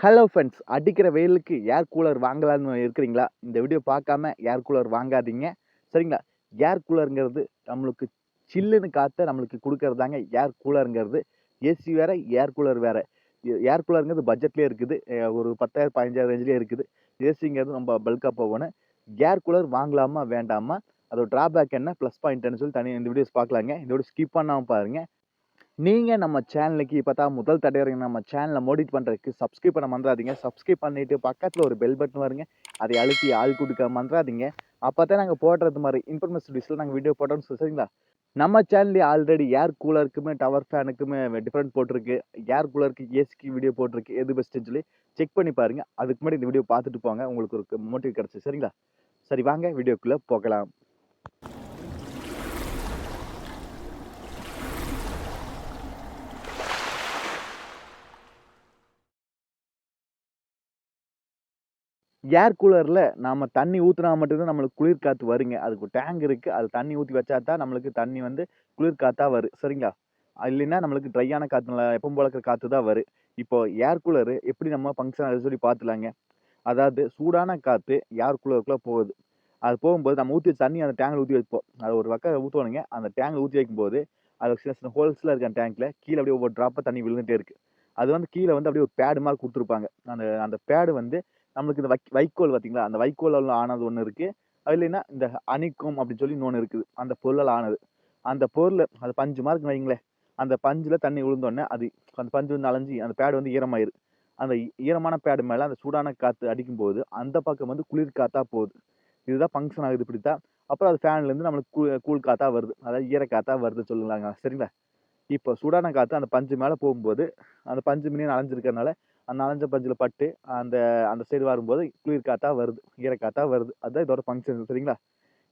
Hello friends, அடிக்கிற வெயிலுக்கு air cooler வாங்கலான்னு இருக்கிறீங்களா? இந்த வீடியோ பார்க்காம ஏர் கூலர் வாங்காதீங்க. சரிங்களா? ஏர் கூலருங்கிறது நம்மளுக்கு சில்லுன்னு காத்த நம்மளுக்கு குடுக்கறது தாங்க ஏர் கூலருங்கிறது. ஏசி வேற, ஏர் கூலர் வேற. ஏர் கூலருங்கிறது பட்ஜெட்லயே இருக்குது. ஒரு 10,000 15,000 ரேஞ்சிலயே இருக்குது. ஏசிங்கிறது ரொம்ப பல்கா போகணும். ஏர் கூலர் வாங்கலாமா? வேண்டாமா? அதோட டிராபேக் என்ன? ப்ளஸ் பாயிண்ட் என்ன சொல்லி தனியா இந்த வீடியோஸ் பார்க்கலாங்க. இந்த வீடியோ ஸ்கிப் பண்ணாம பாருங்க. நீங்க நம்ம சேனலுக்கு இப்பதான் முதல் தடவை நம்ம சேனலை மோடிட் பண்றதுக்கு சப்ஸ்கிரைப் பண்ண மறந்துடாதீங்க. சப்ஸ்கிரைப் பண்ணிட்டு பக்கத்துல ஒரு பெல் பட்டன் வருங்க. அதை அழுத்தி ஆள் கொடுக்க மறந்துடாதீங்க. அப்பதான் நாங்க போடுறது மாதிரி இன்ஃபர்மேஷன் வீடியோஸ்ல நாங்க வீடியோ போட்டோம்னு சரிங்களா? நம்ம சேனல்ல ஆல்ரெடி ஏர் கூலருக்குமே டவர் ஃபேனுக்குமே டிஃபரெண்ட் போட்டிருக்கு. ஏர் கூலருக்கு ஏசிக்கு வீடியோ போட்டிருக்கு. எது பெஸ்ட்னு சொல்லி செக் பண்ணி பாருங்க. அதுக்கு முன்னாடி இந்த வீடியோ பார்த்துட்டு போங்க. உங்களுக்கு ஒரு மோட்டிவ் கிடைச்சு சரிங்களா? சரி வாங்க வீடியோக்குள்ள போகலாம். ஏர் கூலர்ல நாம தண்ணி ஊத்துனா மட்டும்தான் நம்மளுக்கு குளிர் காத்து வருங்க. அதுக்கு டேங்க் இருக்கு. அது தண்ணி ஊத்தி வச்சா தான் நம்மளுக்கு தண்ணி வந்து குளிர் காத்தா வரும். சரிங்களா? இல்லைன்னா நம்மளுக்கு ட்ரையான காத்து எப்பவும் போல இருக்கிற காத்து தான் வரும். இப்போ ஏர் கூலர் எப்படி நம்ம ஃபங்க்ஷன் அது சொல்லி பார்த்துலாங்க. அதாவது சூடான காத்து ஏர் கூலருக்குள்ள போகுது. அது போகும்போது நம்ம ஊத்தி வச்ச தண்ணி அந்த டேங்க்ல ஊத்தி வைப்போம். அது ஒரு பக்கம் ஊத்துவானுங்க. அந்த டேங்க்ல ஊத்தி வைக்கும்போது அது சின்ன சின்ன ஹோல்ஸ்ல இருக்க டேங்க்ல கீழே அப்படியே ஒவ்வொரு டிராப்பா தண்ணி விழுந்துட்டே இருக்கு. அது வந்து கீழே வந்து அப்படியே ஒரு பேடு மாதிரி கொடுத்துருப்பாங்க. அந்த அந்த பேடு வந்து நம்மளுக்கு இந்த வைக்கோல் பார்த்தீங்களா? அந்த வைக்கோலால் ஆனது ஒண்ணு இருக்கு. அது இல்லைன்னா இந்த அணிக்கும் அப்படின்னு சொல்லி இன்னொன்னு இருக்குது. அந்த பொருளால் ஆனது. அந்த பொருள் அது பஞ்சு மாதிரி இருக்குன்னு வைங்களேன். அந்த பஞ்சுல தண்ணி விழுந்தோடனே அது அந்த பஞ்சு வந்து அலைஞ்சு அந்த பேடு வந்து ஈரமாயிரு. அந்த ஈரமான பேடு மேல அந்த சூடான காத்து அடிக்கும்போது அந்த பக்கம் வந்து குளிர் காத்தா போகுது. இதுதான் ஃபங்க்ஷன் ஆகுது இப்படித்தான். அப்புறம் அது ஃபேன்ல இருந்து நம்மளுக்கு கூல் காத்தா வருது. அதாவது ஈர காத்தா வருது சொல்லலாங்க. சரிங்களா? இப்போ சூடான காத்து அந்த பஞ்சு மேல போகும்போது அந்த பஞ்சு மினியும் நனைஞ்சிருக்கறனால அந்த நனைஞ்ச பஞ்சுல பட்டு அந்த அந்த சைடு வரும்போது குளிர் காத்தா வருது. ஈர காத்தா வருது. அதுதான் இதோட ஃபங்க்ஷன் சரிங்களா?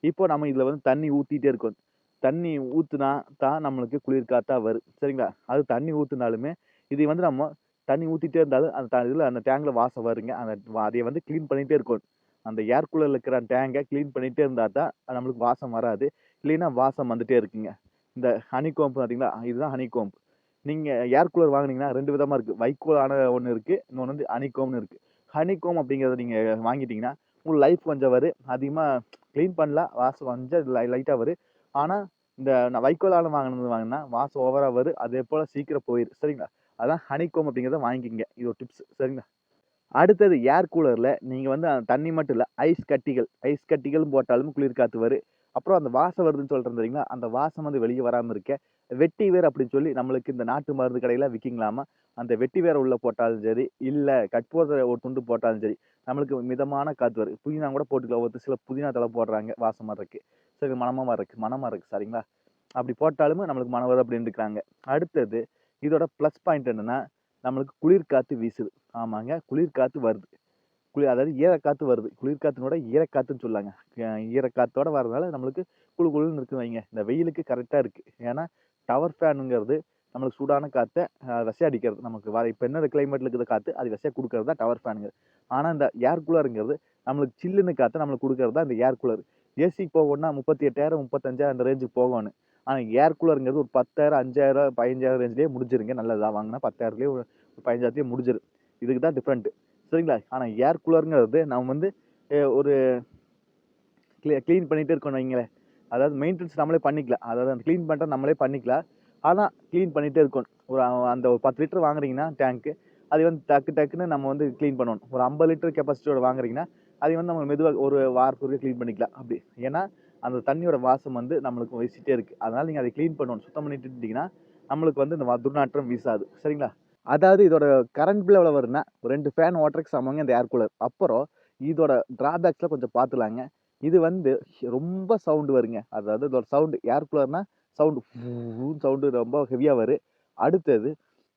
இப்போ நம்ம இதுல வந்து தண்ணி ஊத்திட்டே இருக்கோம். தண்ணி ஊத்துனா தான் நம்மளுக்கு குளிர் காத்தா வரும். சரிங்களா? அது தண்ணி ஊத்துனாலுமே இதை வந்து நம்ம தண்ணி ஊத்திட்டே இருந்தாலும் அந்த இதுல அந்த டேங்க்ல வாசம் வருங்க. அந்த அதைய வந்து கிளீன் பண்ணிட்டே இருக்கணும். அந்த ஏர் கூலர்ல இருக்கிற டேங்க கிளீன் பண்ணிட்டே இருந்தா தான் நம்மளுக்கு வாசம் வராது. இல்லைன்னா வாசம் வந்துட்டே இருக்குங்க. இந்த ஹனி கோம்ப் பார்த்தீங்களா? இதுதான் ஹனி கோம்ப். நீங்க ஏர் கூலர் வாங்குனீங்கன்னா 2 விதமா இருக்கு. வைக்கோலான ஒண்ணு இருக்கு. இன்னொன்னு வந்து ஹனி கோம்ப்னு இருக்கு. ஹனி கோம்ப் அப்படிங்கிறத நீங்க வாங்கிட்டீங்கன்னா, உங்க லைஃப் கொஞ்சம் வரும். அதிகமா கிளீன் பண்ணலாம். வாசம் கொஞ்சம் லைட்டா வரும். ஆனா, இந்த நான் வைக்கோலால வாங்குனா வாசம் ஓவரா வரும். அதேபோல சீக்கிரம் போயிரும். சரிங்களா? அதான் ஹனி கோம்ப் அப்படிங்கிறத வாங்கிக்கங்க. இது ஒரு டிப்ஸ். சரிங்களா? அடுத்தது ஏர் கூலர்ல நீங்க வந்து அந்த தண்ணி மட்டும் இல்ல, ஐஸ் கட்டிகளும் போட்டாலும் குளிர் காத்து வரும். அப்புறம் அந்த வாசம் வருதுன்னு சொல்றேன் தெரியுங்களா? அந்த வாசம் வந்து வெளிய வராம இருக்க, வெட்டி வேர் அப்படின்னு சொல்லி நம்மளுக்கு இந்த நாட்டு மருந்து கடையில விக்கிங்களாமா. அந்த வெட்டி வேர உள்ள போட்டாலும் சரி, இல்ல கற்பூர ஒரு துண்டு போட்டாலும் சரி, நம்மளுக்கு மிதமான காத்து வரும். புதினா கூட போட்டுக்கலாம். ஒரு சில புதினா தழை போடுறாங்க வாசம் வர்றதுக்கு. சரி மணமா இருக்கு சரிங்களா? அப்படி போட்டாலுமே நம்மளுக்கு மணம் வரும் அப்படின்ட்டுருக்காங்க. அடுத்தது இதோட ப்ளஸ் பாயிண்ட் என்னன்னா, நம்மளுக்கு குளிர் காத்து வீசுது. ஆமாங்க. குளிர் காத்து வருது. அதாவது ஈரக்காத்து வருது. குளிர் காத்தினோட ஈரக்காத்துன்னு சொல்லாங்க. ஈரக்காத்தோட வரதுனால நம்மளுக்கு குளு குளுன்னு இருக்குன்னு வைங்க. இந்த வெயிலுக்கு கரெக்ட்டா இருக்கு. ஏன்னா, டவர் ஃபேனுங்கிறது நம்மளுக்கு சூடான காத்த வெசையா அடிக்கிறது. நமக்கு இப்ப என்ன கிளைமேட்ல இருக்கிற காத்து, அது வெசையா குடுக்கறது தான் டவர் ஃபேனுங்கிறது. ஆனா, இந்த ஏர் கூலருங்கிறது நம்மளுக்கு சில்லுன்னு காத்த நம்மளுக்கு குடுக்கறது தான் இந்த ஏர் கூலர். ஏசிக்கு போகணும்னா 38,000 35,000 அந்த ரேஞ்சுக்கு போகணும். ஆனா, ஏர் கூலருங்கிறது ஒரு 10,000 5,000 15,000 ரேஞ்சிலேயே முடிஞ்சிருங்க. நல்லதா வாங்குனா 10,000லயே ஒரு 15,000லயே முடிஞ்சிரும். இதுக்கு தான் டிஃபரெண்ட். சரிங்களா? ஆனா ஏர் கூலர்ங்கிறது நம்ம வந்து ஒரு கிளீன் பண்ணிட்டே இருக்கோம்னு வைங்களேன். அதாவது மெயின்டனன்ஸ் நம்மளே பண்ணிக்கலாம். அதாவது அந்த கிளீன் பண்றது நம்மளே பண்ணிக்கலாம். ஆனா கிளீன் பண்ணிட்டே இருக்கணும். அந்த ஒரு 10 லிட்டர் வாங்குறீங்கன்னா டேங்க்கு, அதை வந்து டக்குன்னு நம்ம வந்து கிளீன் பண்ணணும். ஒரு 50 லிட்டர் கெப்பாசிட்டியோட வாங்குறீங்கன்னா, அதை வந்து நம்ம மெதுவா ஒரு வாரத்துக்கு கிளீன் பண்ணிக்கலாம். அப்படி. ஏன்னா, அந்த தண்ணியோட வாசம் வந்து நம்மளுக்கு வீசிட்டே இருக்கு. அதனால நீங்க அதை கிளீன் பண்ணணும். சுத்தம் பண்ணிட்டு இருந்தீங்கன்னா, நம்மளுக்கு வந்து இந்த துர்நாற்றம் வீசாது. சரிங்களா? அதாவது இதோட கரண்ட் பில் எவ்வளோ வரும்னா, 2 ஃபேன் ஓட்டுறதுக்கு சமங்க இந்த ஏர் கூலர். அப்புறம் இதோட டிராபேக்ஸ்ல கொஞ்சம் பார்த்துலாங்க. இது வந்து ரொம்ப சவுண்ட் வருங்க. அதாவது இதோட சவுண்ட் ஏர் கூலர்னா சவுண்ட் சவுண்ட் ரொம்ப ஹெவியா வரும். அடுத்தது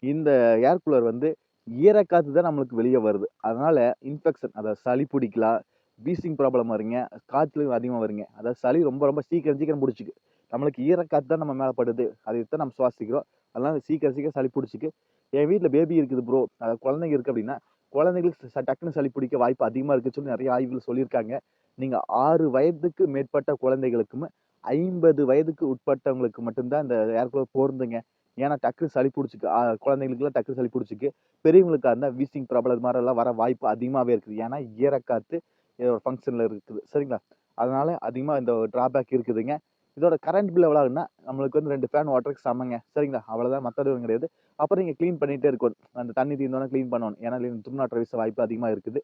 இந்த ஏர் கூலர் வந்து ஈரக்காத்து தான் நம்மளுக்கு வெளிய வருது. அதனால இன்ஃபெக்ஷன் அதாவது சளி பிடிக்கலாம், வீசிங் ப்ராப்ளம் வருங்க, காய்ச்சலும் அதிகமா வருங்க. அதாவது சளி ரொம்ப ரொம்ப சீக்கிரம் புடிச்சுக்கு. நம்மளுக்கு ஈரக்காத்து தான் நம்ம மேல படுது. அதை தான் நம்ம சுவாசிக்கிறோம். அதனால சீக்கிரம் சளி புடிச்சுக்கு. என் வீட்ல பேபி இருக்குது ப்ரோ. அதாவது குழந்தைங்க இருக்கு அப்படின்னா, குழந்தைங்களுக்கு டக்குன்னு சளி பிடிக்க வாய்ப்பு அதிகமா இருக்குன்னு சொல்லி நெறைய ஆய்வுகள் சொல்லியிருக்காங்க. நீங்க 6 வயதுக்கு மேற்பட்ட குழந்தைகளுக்கும் 50 வயதுக்கு உட்பட்டவங்களுக்கு மட்டும் தான் இந்த ஏர் கூலர் பொருந்துங்க. ஏன்னா டக்குனு சளி பிடிச்சிக்கு, குழந்தைங்களுக்குலாம் டக்குனு சளி பிடிச்சிக்கு. பெரியவங்களுக்கா இருந்தா வீசிங் ப்ராப்ளம் இது மாதிரிலாம் வர வாய்ப்பு அதிகமாவே இருக்குது. ஏன்னா ஈரக்காத்து ஒரு ஃபங்ஷன்ல இருக்குது. சரிங்களா? அதனால அதிகமா இந்த டிராபேக் இருக்குதுங்க. இதோட கரண்ட் பில் எவ்வளோ ஆகுதுன்னா, நம்மளுக்கு வந்து 2 ஃபேன் ஓட்டுறதுக்கு சமங்க. சரிங்களா? அவ்வளோதான், மத்தது ஒண்ணும் கிடையாது. அப்புறம் நீங்க கிளீன் பண்ணிட்டே இருக்கணும். அந்த தண்ணி தீர்ந்தோனே கிளீன் பண்ணணும். ஏன்னா துர்நாற்றம் வீச வாய்ப்பு அதிகமா இருக்குது.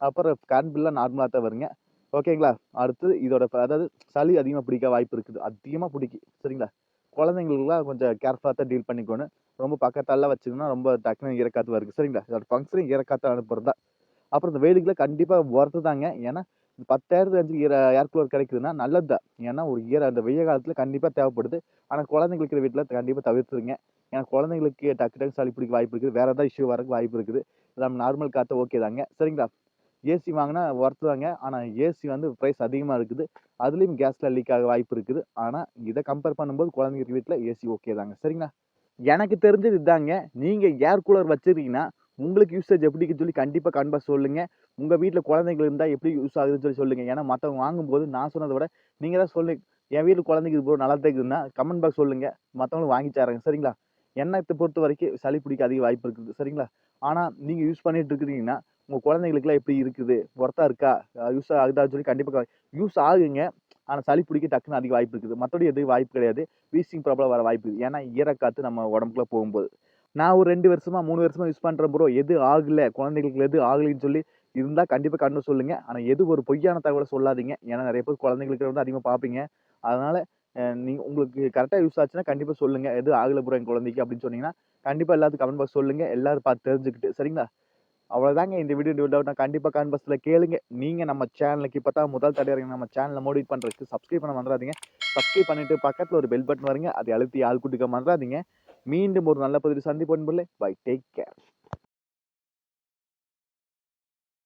அப்புறம் கரண்ட் பில்லாம் நார்மலா தான் வருங்க. ஓகேங்களா? அடுத்து இதோட அதாவது சளி அதிகமா பிடிக்க வாய்ப்பு இருக்குது. அதிகமா பிடிக்கும். சரிங்களா? குழந்தைங்களுக்குலாம் கொஞ்சம் கேர்ஃபுல்லா தான் டீல் பண்ணிக்கணும். ரொம்ப பக்கத்தாலலாம் வச்சீங்கன்னா, ரொம்ப டக்குனு ஈரக்காத்து வருது. சரிங்களா? இதோட ஃபங்ஷனே ஈரக்காத்த அனுப்புறது தான். அப்புறம் இந்த வெயிலுக்குலாம் கண்டிப்பா ஒர்த்து தாங்க. ஏன்னா 10,000 ஏர் கூலர் கிடைக்குதுன்னா நல்லது தான். ஏன்னா ஒரு அந்த வெய்ய காலத்துல கண்டிப்பா தேவைப்படுது. ஆனா குழந்தைங்க இருக்கிற வீட்ல கண்டிப்பா தவிர்த்துருங்க. ஏன்னா குழந்தைங்களுக்கு டக்கு டக்குனு சளி பிடிக்க வாய்ப்பு இருக்குது. வேற ஏதாவது இஷ்யூ வரக்கு வாய்ப்பு இருக்குது. நம்ம நார்மல் காத்து ஓகே தாங்க. சரிங்களா? ஏசி வாங்குனா ஒர்த் தாங்க. ஆனா ஏசி வந்து பிரைஸ் அதிகமா இருக்குது. அதுலயும் கேஸ்ல லீக் ஆக வாய்ப்பு இருக்குது. ஆனா இத கம்பேர் பண்ணும்போது குழந்தைங்க இருக்கிற வீட்ல ஏசி ஓகே தாங்க. சரிங்களா? எனக்கு தெரிஞ்சது இதாங்க. நீங்க ஏர் கூலர் வச்சிருக்கீங்கன்னா, உங்களுக்கு யூசேஜ் எப்படி இருக்குன்னு சொல்லி கண்டிப்பா கமெண்ட் பாக்ஸ் சொல்லுங்க. உங்க வீட்ல குழந்தைகள் இருந்தா எப்படி யூஸ் ஆகுதுன்னு சொல்லி சொல்லுங்க. ஏன்னா மத்தவங்க வாங்கும்போது நான் சொன்னத விட நீங்க தான் சொல்லுங்க. என் வீட்ல குழந்தைக்கு இது ப்ரோ நல்லா தான் இருக்குதுன்னா கமெண்ட் பாக்ஸ் சொல்லுங்க. மத்தவங்களுக்கு வாங்கி தர்றேங்க. சரிங்களா? என்னத்த பொறுத்தவரைக்கும் சளி பிடிக்க அதிக வாய்ப்பு இருக்குது. சரிங்களா? ஆனா நீங்க யூஸ் பண்ணிட்டு இருக்கிறீங்கன்னா, உங்க குழந்தைகளுக்குலாம் எப்படி இருக்குது? ஒர்த்தா இருக்கா? யூஸ் ஆகுதான்னு சொல்லி கண்டிப்பா யூஸ் ஆகுங்க. ஆனா சளி பிடிக்க டக்குனு அதிக வாய்ப்பு இருக்குது. மத்தபடி எதுவும் வாய்ப்பு கிடையாது. வீசிங் ப்ராப்ளம் வர வாய்ப்பு இருக்கு. ஏன்னா ஈரக்காத்து நம்ம உடம்புக்குள்ள போகும்போது. நான் ஒரு 2 வருஷமா, 3 வருஷமா யூஸ் பண்றேன் ப்ரோ. எது ஆகல, குழந்தைகளுக்கு எது ஆகலைன்னு சொல்லி இருந்தா கண்டிப்பா கமெண்ட்ல சொல்லுங்க. ஆனா எது ஒரு பொய்யான தகவல சொல்லாதீங்க. ஏன்னா நெறைய பேர் குழந்தைகளுக்கு வந்து அதிகமா பார்ப்பீங்க. அதனால நீங்க உங்களுக்கு கரெக்ட்டா யூஸ் ஆச்சுன்னா கண்டிப்பா சொல்லுங்க. எது ஆகல ப்ரோ என் குழந்தைக்கு அப்படின்னு சொன்னீங்கன்னா, கண்டிப்பா எல்லாத்துக்கும் கமெண்ட் பாக்ஸ் சொல்லுங்க. எல்லாரும் பார்த்து தெரிஞ்சுக்கிட்டு. சரிங்களா? அவ்வளோதாங்க இந்த வீடியோ டவுட்னா கண்டிப்பா கமெண்ட் பாக்ஸ்ல கேளுங்க. நீங்க நம்ம சேனலுக்கு இப்ப தான் முதல் தடவை நம்ம சேனல மோட்டிவேட் பண்றதுக்கு சப்ஸ்கிரைப் பண்ண மறந்துறாதீங்க. சப்ஸ்கிரைப் பண்ணிட்டு பக்கத்துல ஒரு பெல் பட்டன் வருங்க. அதை அழுத்தி ஆள் கூட்டிக்க மறந்துறாதீங்க. மீண்டும் ஒரு நல்ல பதிவில் சந்திப்போம் நண்பர்களே. பை. Take care.